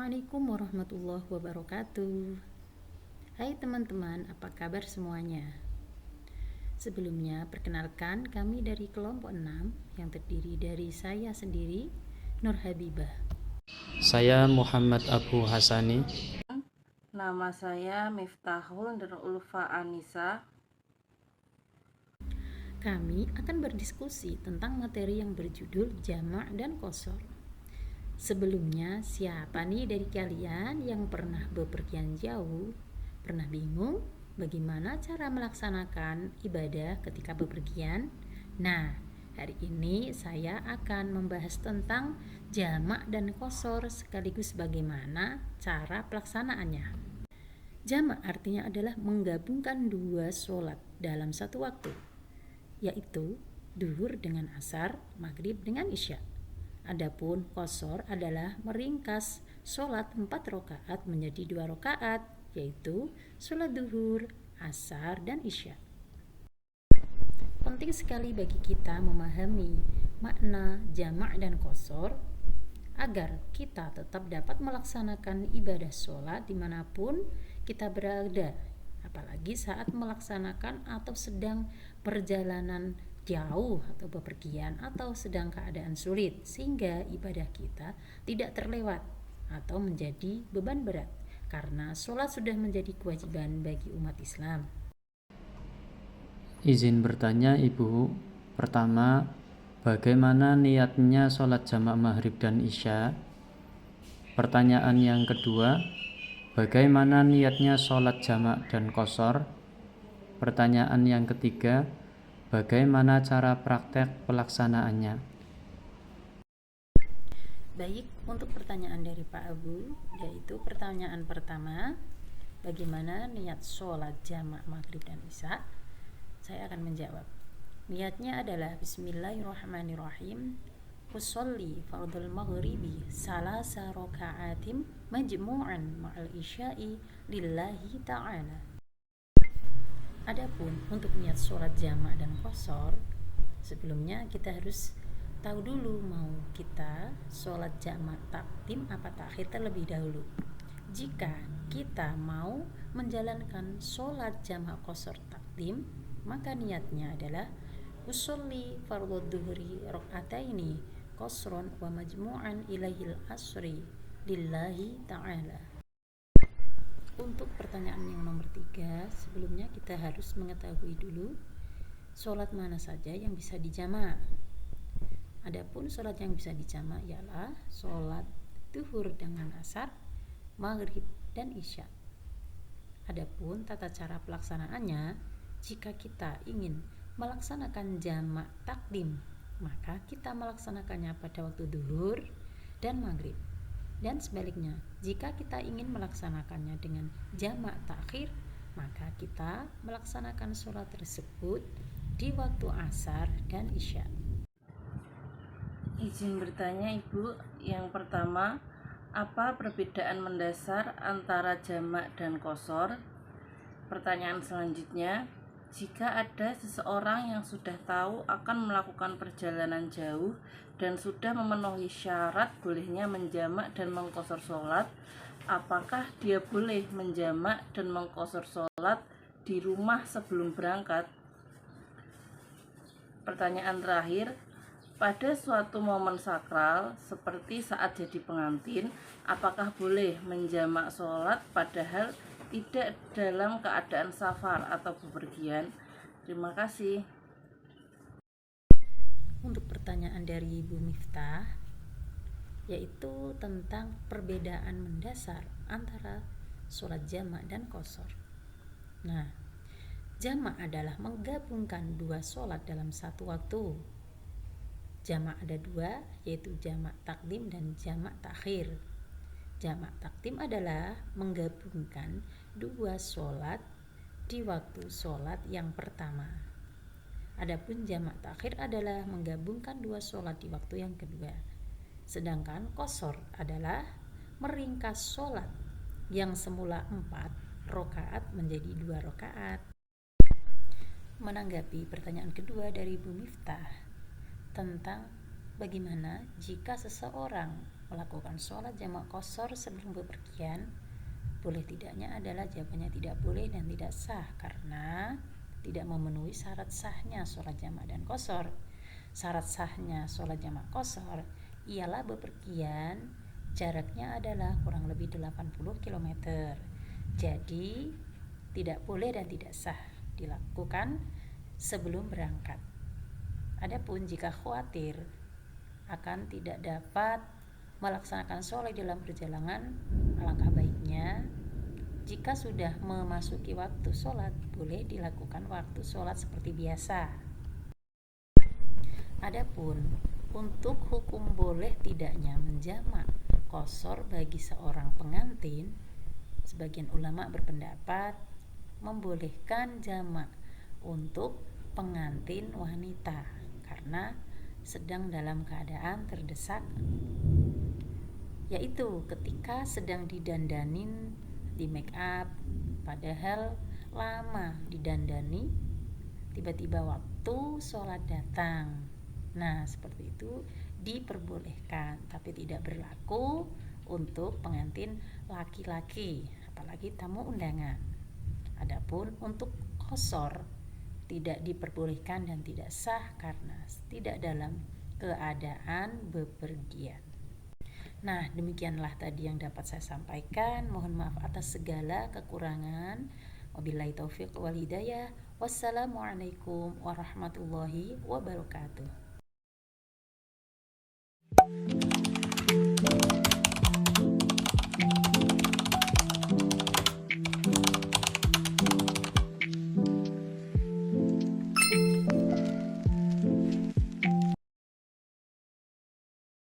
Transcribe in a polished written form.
Assalamualaikum warahmatullahi wabarakatuh. Hai teman-teman, apa kabar semuanya? Sebelumnya, perkenalkan kami dari kelompok 6 yang terdiri dari saya sendiri, Nur Habibah. Saya Muhammad Abu Hasani. Nama saya Miftahul Nur Ulfa Anissa. Kami akan berdiskusi tentang materi yang berjudul jamak dan qashar. Sebelumnya, siapa nih dari kalian yang pernah bepergian jauh? Pernah bingung bagaimana cara melaksanakan ibadah ketika bepergian? Nah, hari ini saya akan membahas tentang jamak dan qashar sekaligus bagaimana cara pelaksanaannya. Jamak artinya adalah menggabungkan dua sholat dalam satu waktu, yaitu duhur dengan asar, maghrib dengan isya. Adapun qashar adalah meringkas sholat 4 rakaat menjadi 2 rakaat, yaitu sholat duhur, asar, dan isya. Penting sekali bagi kita memahami makna jamak dan qashar agar kita tetap dapat melaksanakan ibadah sholat dimanapun kita berada, apalagi saat melaksanakan atau sedang perjalanan jauh atau bepergian atau sedang keadaan sulit, sehingga ibadah kita tidak terlewat atau menjadi beban berat karena sholat sudah menjadi kewajiban bagi umat Islam. Izin bertanya Ibu, pertama, bagaimana niatnya sholat jamak maghrib dan isya? Pertanyaan yang kedua, bagaimana niatnya sholat jamak dan qashar? Pertanyaan yang ketiga, bagaimana cara praktek pelaksanaannya? Baik, untuk pertanyaan dari Pak Abu, yaitu pertanyaan pertama, bagaimana niat sholat jamak maghrib dan isya? Saya akan menjawab. Niatnya adalah Bismillahirrahmanirrahim. Usolli fardul maghribi salasa raka'atim majmu'an ma'al isya'i lillahi ta'ala. Adapun untuk niat sholat jamak dan qashar, sebelumnya kita harus tahu dulu mau kita sholat jamak takdim apa takhir terlebih dahulu. Jika kita mau menjalankan sholat jamak qashar takdim, maka niatnya adalah usolli fardhu dhuhri rak'ataini qasran wa majmu'an ilaihil asri lillahi ta'ala. Untuk pertanyaan yang nomor 3, sebelumnya kita harus mengetahui dulu sholat mana saja yang bisa dijamak. Adapun sholat yang bisa dijamak ialah sholat duhur dengan asar, maghrib, dan isya. Adapun tata cara pelaksanaannya, jika kita ingin melaksanakan jamak takdim, maka kita melaksanakannya pada waktu duhur dan maghrib. Dan sebaliknya, jika kita ingin melaksanakannya dengan jamak takhir, maka kita melaksanakan sholat tersebut di waktu asar dan isya. Izin bertanya Ibu, yang pertama, apa perbedaan mendasar antara jamak dan qashar? Pertanyaan selanjutnya, jika ada seseorang yang sudah tahu akan melakukan perjalanan jauh dan sudah memenuhi syarat bolehnya menjamak dan mengqashar sholat, apakah dia boleh menjamak dan mengqashar sholat di rumah sebelum berangkat? Pertanyaan terakhir, pada suatu momen sakral seperti saat jadi pengantin, apakah boleh menjamak sholat padahal tidak dalam keadaan safar atau bepergian? Terima kasih. Untuk pertanyaan dari Ibu Miftah, yaitu tentang perbedaan mendasar antara sholat jamak dan qashar. Nah, jamak adalah menggabungkan dua sholat dalam satu waktu. Jamak ada dua, yaitu jamak takdim dan jamak takhir. Jamak takdim adalah menggabungkan dua sholat di waktu sholat yang pertama. Adapun jamak takhir adalah menggabungkan dua sholat di waktu yang kedua. Sedangkan qashar adalah meringkas sholat yang semula 4 rakaat menjadi 2 rakaat. Menanggapi pertanyaan kedua dari Ibu Miftah tentang bagaimana jika seseorang melakukan sholat jamak qashar sebelum bepergian? Boleh tidaknya adalah jawabannya tidak boleh dan tidak sah karena tidak memenuhi syarat sahnya sholat jamak dan qashar. Syarat sahnya sholat jamak qashar ialah bepergian jaraknya adalah kurang lebih 80 km. Jadi tidak boleh dan tidak sah dilakukan sebelum berangkat. Adapun jika khawatir akan tidak dapat melaksanakan sholat dalam perjalanan, alangkah baiknya jika sudah memasuki waktu sholat, boleh dilakukan waktu sholat seperti biasa. Adapun untuk hukum boleh tidaknya menjamak qashar bagi seorang pengantin, sebagian ulama berpendapat membolehkan jamak untuk pengantin wanita karena sedang dalam keadaan terdesak, yaitu ketika sedang didandanin, di make up, padahal lama didandani, tiba-tiba waktu sholat datang. Nah, seperti itu diperbolehkan, tapi tidak berlaku untuk pengantin laki-laki, apalagi tamu undangan. Adapun untuk qashar tidak diperbolehkan dan tidak sah karena tidak dalam keadaan bepergian. Nah, demikianlah tadi yang dapat saya sampaikan. Mohon maaf atas segala kekurangan. Wabillahi taufiq wal hidayah. Wassalamualaikum warahmatullahi wabarakatuh.